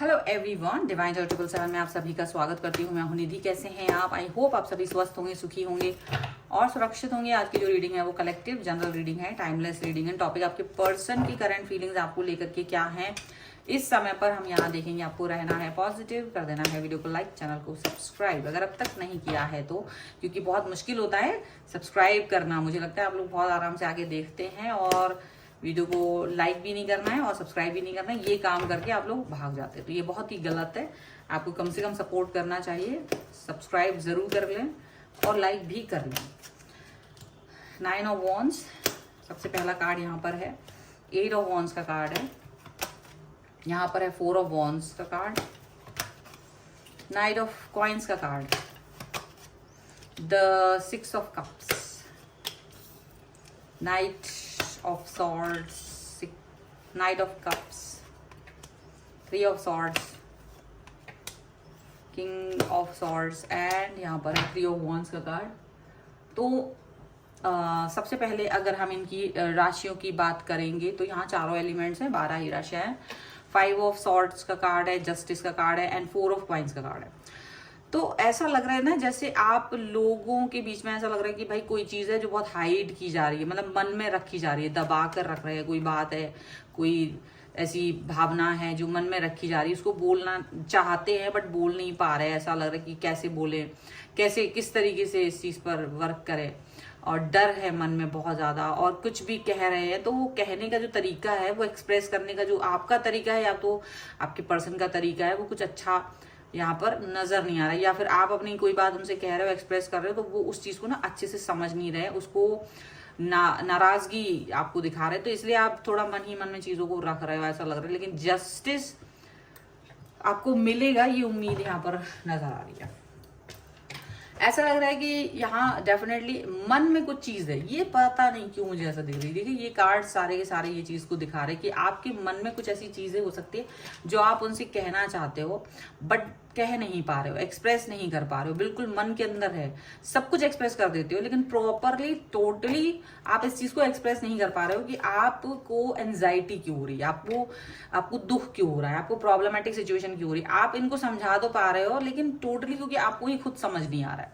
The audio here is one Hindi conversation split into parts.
हेलो एवरीवन, डिवाइन 777 में आप सभी का स्वागत करती हूँ। मैं हूँ निधि। कैसे हैं आप? आई होप आप सभी स्वस्थ होंगे, सुखी होंगे और सुरक्षित होंगे। आज की जो रीडिंग है वो कलेक्टिव जनरल रीडिंग है, टाइमलेस रीडिंग है। टॉपिक आपके पर्सन की करंट फीलिंग्स आपको लेकर के क्या है इस समय पर हम यहाँ देखेंगे। आपको रहना है पॉजिटिव, कर देना है वीडियो को लाइक, चैनल को सब्सक्राइब अगर अब तक नहीं किया है तो, क्योंकि बहुत मुश्किल होता है सब्सक्राइब करना। मुझे लगता है आप लोग बहुत आराम से आगे देखते हैं और वीडियो को लाइक भी नहीं करना है और सब्सक्राइब भी नहीं करना है। ये काम करके आप लोग भाग जाते हैं, तो ये बहुत ही गलत है। आपको कम से कम सपोर्ट करना चाहिए, सब्सक्राइब जरूर कर लें और लाइक भी कर लें। 9 ऑफ वॉन्ड्स सबसे पहला कार्ड यहाँ पर है। 8 ऑफ वॉन्ड्स का कार्ड है, यहाँ पर है 4 ऑफ वॉन्ड्स का कार्ड, नाइट ऑफ कॉइन्स का card, the 6 of cups, night of swords, knight of cups, 3 of swords, king of swords and यहाँ पर है 3 of wands का कार्ड। तो सबसे पहले अगर हम इनकी राशियों की बात करेंगे तो यहाँ चारों एलिमेंट्स हैं, 12 ही राशियां हैं। 5 ऑफ सॉर्ड्स का कार्ड है, जस्टिस का कार्ड है एंड 4 ऑफ कॉइन्स का कार्ड है। तो ऐसा लग रहा है ना जैसे आप लोगों के बीच में ऐसा लग रहा है कि भाई कोई चीज़ है जो बहुत हाइड की जा रही है, मतलब मन में रखी जा रही है, दबा कर रख रहे हैं। कोई बात है, कोई ऐसी भावना है जो मन में रखी जा रही है, उसको बोलना चाहते हैं बट बोल नहीं पा रहे हैं। ऐसा लग रहा है कि कैसे बोलें, कैसे किस तरीके से इस चीज़ पर वर्क करें, और डर है मन में बहुत ज़्यादा। और कुछ भी कह रहे हैं तो वो कहने का जो तरीका है, वो एक्सप्रेस करने का जो आपका तरीका है या तो आपके पर्सन का तरीका है, वो कुछ अच्छा यहाँ पर नजर नहीं आ रहा है। या फिर आप अपनी कोई बात उनसे कह रहे हो, एक्सप्रेस कर रहे हो, तो वो उस चीज को ना अच्छे से समझ नहीं रहे, उसको नाराजगी आपको दिखा रहे हैं। तो इसलिए आप थोड़ा मन ही मन में चीजों को रख रहे हो, ऐसा लग रहा है। लेकिन जस्टिस आपको मिलेगा, ये उम्मीद यहाँ पर नजर आ रही है। ऐसा लग रहा है कि यहाँ डेफिनेटली मन में कुछ चीज है, ये पता नहीं क्यों मुझे ऐसा दिख रही है। देखिए ये कार्ड सारे के सारे ये चीज को दिखा रहे हैं कि आपके मन में कुछ ऐसी चीजें हो सकती है जो आप उनसे कहना चाहते हो बट कह नहीं पा रहे हो, एक्सप्रेस नहीं कर पा रहे हो। बिल्कुल मन के अंदर है, सब कुछ एक्सप्रेस कर देते हो, लेकिन प्रॉपरली टोटली आप इस चीज को एक्सप्रेस नहीं कर पा रहे हो कि आपको एंजाइटी क्यों हो रही है, आपको दुख क्यों हो रहा है, आपको प्रॉब्लमेटिक सिचुएशन क्यों हो रही है। आप इनको समझा तो पा रहे हो, लेकिन टोटली क्योंकि आपको ही खुद समझ नहीं आ रहा है,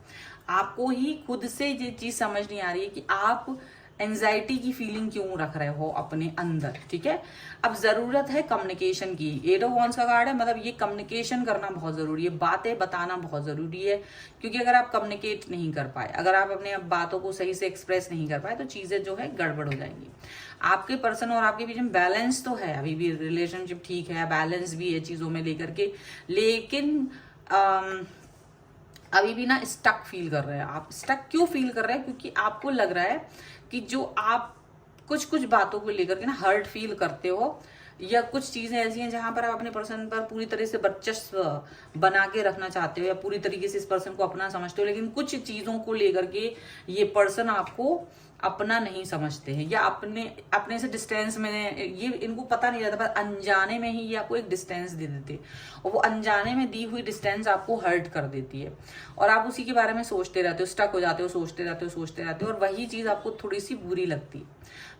आपको ही खुद से ये चीज समझ नहीं आ रही है कि आप एंजाइटी की फीलिंग क्यों रख रहे हो अपने अंदर। ठीक है, अब जरूरत है कम्युनिकेशन की। 8 ऑफ वॉन्ड्स का कार्ड है, मतलब ये कम्युनिकेशन करना बहुत जरूरी है, बातें बताना बहुत जरूरी है। क्योंकि अगर आप कम्युनिकेट नहीं कर पाए, अगर आप अपने बातों को सही से एक्सप्रेस नहीं कर पाए, तो चीजें जो है गड़बड़ हो जाएंगी। आपके पर्सन और आपके बीच में बैलेंस तो है, अभी भी रिलेशनशिप ठीक है, बैलेंस भी है चीजों में लेकर के, लेकिन अभी भी ना स्टक फील कर रहे हैं आप। स्टक क्यों फील कर रहे हैं? क्योंकि आपको लग रहा है कि जो आप कुछ बातों को लेकर के ना हर्ट फील करते हो, या कुछ चीजें ऐसी हैं जहां पर आप अपने पर्सन पर पूरी तरह से वर्चस्व बना के रखना चाहते हो या पूरी तरीके से इस पर्सन को अपना समझते हो, लेकिन कुछ चीजों को लेकर के ये पर्सन आपको अपना नहीं समझते हैं या अपने से डिस्टेंस में, ये इनको पता नहीं रहता, पर अनजाने में ही ये आपको एक डिस्टेंस दे देते, और वो अनजाने में दी हुई डिस्टेंस आपको हर्ट कर देती है और आप उसी के बारे में सोचते रहते हो, स्टक हो जाते हो, सोचते रहते हो और वही चीज आपको थोड़ी सी बुरी लगती है।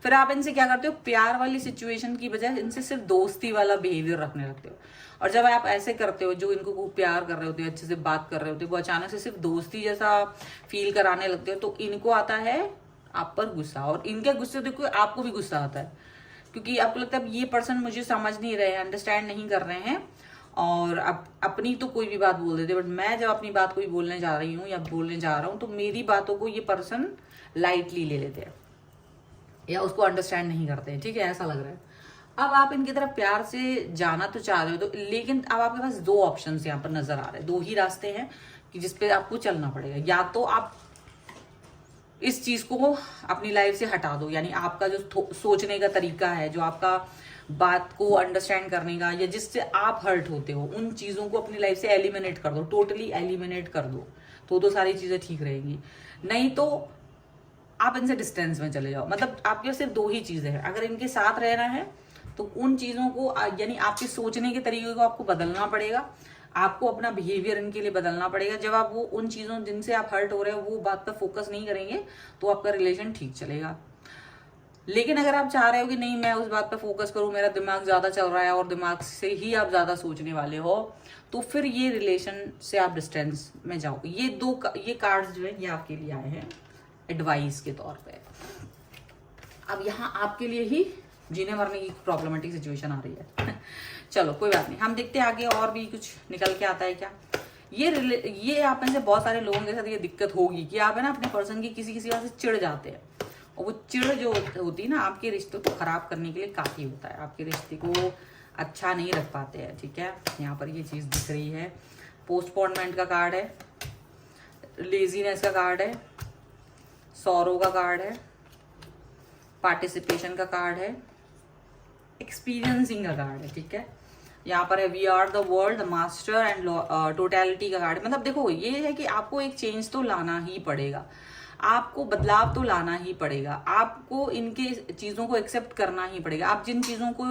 फिर आप इनसे क्या करते हो, प्यार वाली सिचुएशन की बजाय इनसे सिर्फ दोस्ती वाला बिहेवियर रखने लगते हो। और जब आप ऐसे करते हो, जो इनको को प्यार कर रहे होते हो, अच्छे से बात कर रहे होते हो, वो अचानक से सिर्फ दोस्ती जैसा फील कराने लगते हो, तो इनको आता है आप पर गुस्सा। और इनके गुस्से देखो आपको भी गुस्सा आता है, क्योंकि आपको लगता है ये पर्सन मुझे समझ नहीं रहे हैं, अंडरस्टैंड नहीं कर रहे हैं, और अब अपनी तो कोई भी बात बोल देते, बट मैं जब अपनी बात कोई बोलने जा रही हूँ या बोलने जा रहा हूँ, तो मेरी बातों को ये पर्सन लाइटली ले लेते हैं या उसको अंडरस्टैंड नहीं करते हैं। ठीक है, ऐसा लग रहा है। अब आप इनकी तरफ प्यार से जाना तो चाह रहे हो, तो लेकिन अब आपके पास 2 ऑप्शंस यहाँ पर नजर आ रहे हैं, 2 ही रास्ते हैं कि जिसपे आपको चलना पड़ेगा। या तो आप इस चीज को अपनी लाइफ से हटा दो, यानी आपका जो सोचने का तरीका है, जो आपका बात को अंडरस्टैंड करने का, या जिससे आप हर्ट होते हो, उन चीजों को अपनी लाइफ से एलिमिनेट कर दो, टोटली एलिमिनेट कर दो, तो सारी चीजें ठीक रहेंगी। नहीं तो आप इनसे डिस्टेंस में चले जाओ। मतलब आपके सिर्फ 2 ही चीजें हैं, अगर इनके साथ रहना है तो उन चीजों को, यानी आपके सोचने के तरीके को आपको बदलना पड़ेगा, आपको अपना बिहेवियर इनके लिए बदलना पड़ेगा। जब आप वो उन चीजों जिनसे आप हर्ट हो रहे हो वो बात पर फोकस नहीं करेंगे, तो आपका रिलेशन ठीक चलेगा। लेकिन अगर आप चाह रहे हो कि नहीं मैं उस बात पे फोकस करूं, मेरा दिमाग ज्यादा चल रहा है और दिमाग से ही आप ज्यादा सोचने वाले हो, तो फिर ये रिलेशन से आप डिस्टेंस में जाओ। ये कार्ड्स जो है ये आपके लिए आए हैं एडवाइस के तौर पे। अब यहाँ आपके लिए ही जीने मरने की प्रॉब्लमेटिक सिचुएशन आ रही है चलो कोई बात नहीं, हम देखते हैं आगे और भी कुछ निकल के आता है क्या। ये आप में से बहुत सारे लोगों के साथ ये दिक्कत होगी कि आप है ना अपने पर्सन की किसी बात से चिढ़ जाते हैं, और वो चिढ़ जो होती है ना आपके रिश्ते को खराब करने के लिए काफी होता है, आपके रिश्ते को अच्छा नहीं रख पाते हैं। ठीक है, यहाँ पर ये चीज दिख रही है। पोस्टपोनमेंट का कार्ड है, लेजीनेस का कार्ड है, सौरो का कार्ड है, पार्टिसिपेशन का कार्ड है, एक्सपीरियंसिंग का कार्ड है। ठीक है, यहाँ पर है we are the world, the master and totality का कार्ड। मतलब देखो ये है कि आपको एक चेंज तो लाना ही पड़ेगा, आपको बदलाव तो लाना ही पड़ेगा, आपको इनके चीजों को एक्सेप्ट करना ही पड़ेगा। आप जिन चीजों को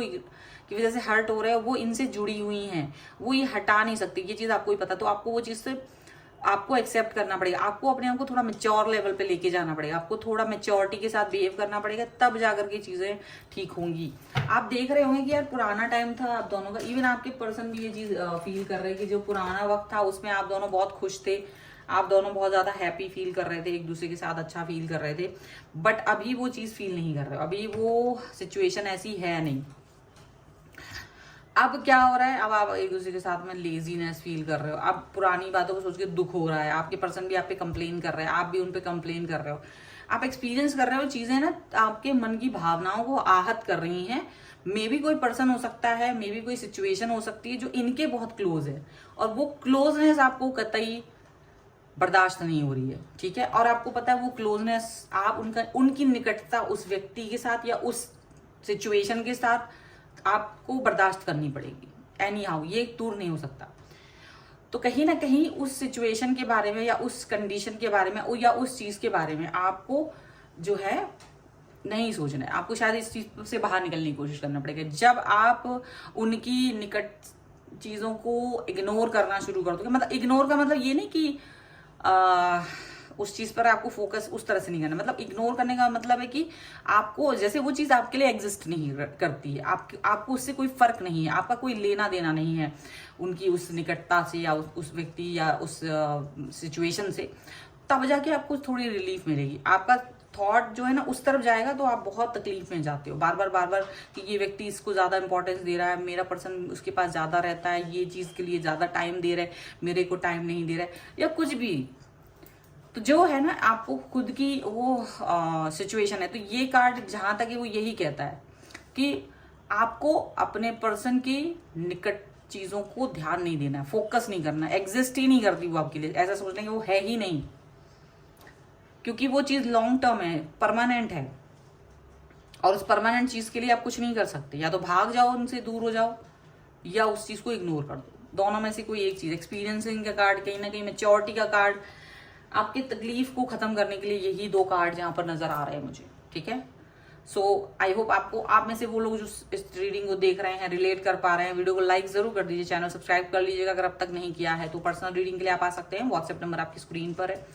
की वजह से हर्ट हो रहे हो वो इनसे जुड़ी हुई हैं, वो ये हटा नहीं सकती, ये चीज आपको ही पता। तो आपको वो चीज से आपको एक्सेप्ट करना पड़ेगा, आपको अपने आप को थोड़ा मेच्योर लेवल पे लेके जाना पड़ेगा, आपको थोड़ा मेच्योरिटी के साथ बिहेव करना पड़ेगा, तब जाकर के चीजें ठीक होंगी। आप देख रहे होंगे कि यार पुराना टाइम था आप दोनों का, इवन आपके पर्सन भी ये चीज फील कर रहे हैं कि जो पुराना वक्त था उसमें आप दोनों बहुत खुश थे, आप दोनों बहुत ज्यादा हैप्पी फील कर रहे थे, एक दूसरे के साथ अच्छा फील कर रहे थे। बट अभी वो चीज फील नहीं कर रहे हो, अभी वो सिचुएशन ऐसी है नहीं। अब क्या हो रहा है, अब आप एक दूसरे के साथ में लेजीनेस फील कर रहे हो, अब पुरानी बातों को सोच के दुख हो रहा है, आपके पर्सन भी आप पे कंप्लेन कर रहे हैं, आप भी उन पे कंप्लेन कर रहे हो, आप एक्सपीरियंस कर रहे हो चीजें ना आपके मन की भावनाओं को आहत कर रही हैं। मे बी कोई पर्सन हो सकता है, मे बी कोई सिचुएशन हो सकती है जो इनके बहुत क्लोज है, और वो क्लोजनेस आपको कतई बर्दाश्त नहीं हो रही है। ठीक है, और आपको पता है वो क्लोजनेस आप उनकी निकटता उस व्यक्ति के साथ या उस सिचुएशन के साथ आपको बर्दाश्त करनी पड़ेगी। एनी हाउ ये दूर नहीं हो सकता। तो कहीं ना कहीं उस सिचुएशन के बारे में या उस कंडीशन के बारे में या उस चीज के बारे में आपको जो है नहीं सोचना है, आपको शायद इस चीज से बाहर निकलने की कोशिश करना पड़ेगा। जब आप उनकी निकट चीजों को इग्नोर करना शुरू कर दोगे, मतलब इग्नोर का मतलब ये नहीं कि उस चीज पर आपको फोकस उस तरह से नहीं करना, मतलब इग्नोर करने का मतलब है कि आपको जैसे वो चीज आपके लिए एग्जिस्ट नहीं करती है, आपको उससे कोई फर्क नहीं है, आपका कोई लेना देना नहीं है उनकी उस निकटता से या उस व्यक्ति या उस सिचुएशन से, तब जाके आपको थोड़ी रिलीफ मिलेगी। आपका थॉट जो है ना उस तरफ जाएगा तो आप बहुत तकलीफ में जाते हो, बार बार कि ये व्यक्ति इसको ज्यादा इंपॉर्टेंस दे रहा है, मेरा पर्सन उसके पास ज्यादा रहता है, ये चीज के लिए ज्यादा टाइम दे रहा है, मेरे को टाइम नहीं दे रहा है, या कुछ भी। तो जो है ना आपको खुद की वो सिचुएशन है, तो ये कार्ड जहां तक है वो यही कहता है कि आपको अपने पर्सन की निकट चीजों को ध्यान नहीं देना है, फोकस नहीं करना, एग्जिस्ट ही नहीं करती वो आपके लिए, ऐसा सोचना कि वो है ही नहीं, क्योंकि वो चीज लॉन्ग टर्म है, परमानेंट है, और उस परमानेंट चीज के लिए आप कुछ नहीं कर सकते। या तो भाग जाओ उनसे, दूर हो जाओ, या उस चीज को इग्नोर कर दो, दोनों में से कोई एक चीज। एक्सपीरियंसिंग का कार्ड कहीं ना कहीं मेच्योरिटी का कार्ड, आपकी तकलीफ को खत्म करने के लिए यही दो कार्ड यहाँ पर नजर आ रहे हैं मुझे। ठीक है, सो आई होप आपको, आप में से वो लोग जो इस रीडिंग को देख रहे हैं रिलेट कर पा रहे हैं, वीडियो को लाइक जरूर कर दीजिए, चैनल सब्सक्राइब कर लीजिएगा अगर अब तक नहीं किया है। तो पर्सनल रीडिंग के लिए आप आ सकते हैं, व्हाट्सएप नंबर आपकी स्क्रीन पर है।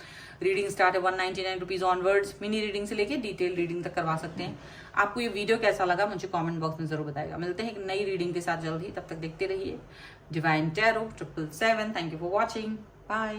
रीडिंग स्टार्ट है 199 रुपीज ऑनवर्ड्स, मिनी रीडिंग से लेके डिटेल रीडिंग तक करवा सकते हैं। आपको ये वीडियो कैसा लगा मुझे कमेंट बॉक्स में जरूर बताएगा। मिलते हैं एक नई रीडिंग के साथ जल्द ही, तब तक देखते रहिए divine tarot 777। Thank you for watching, bye.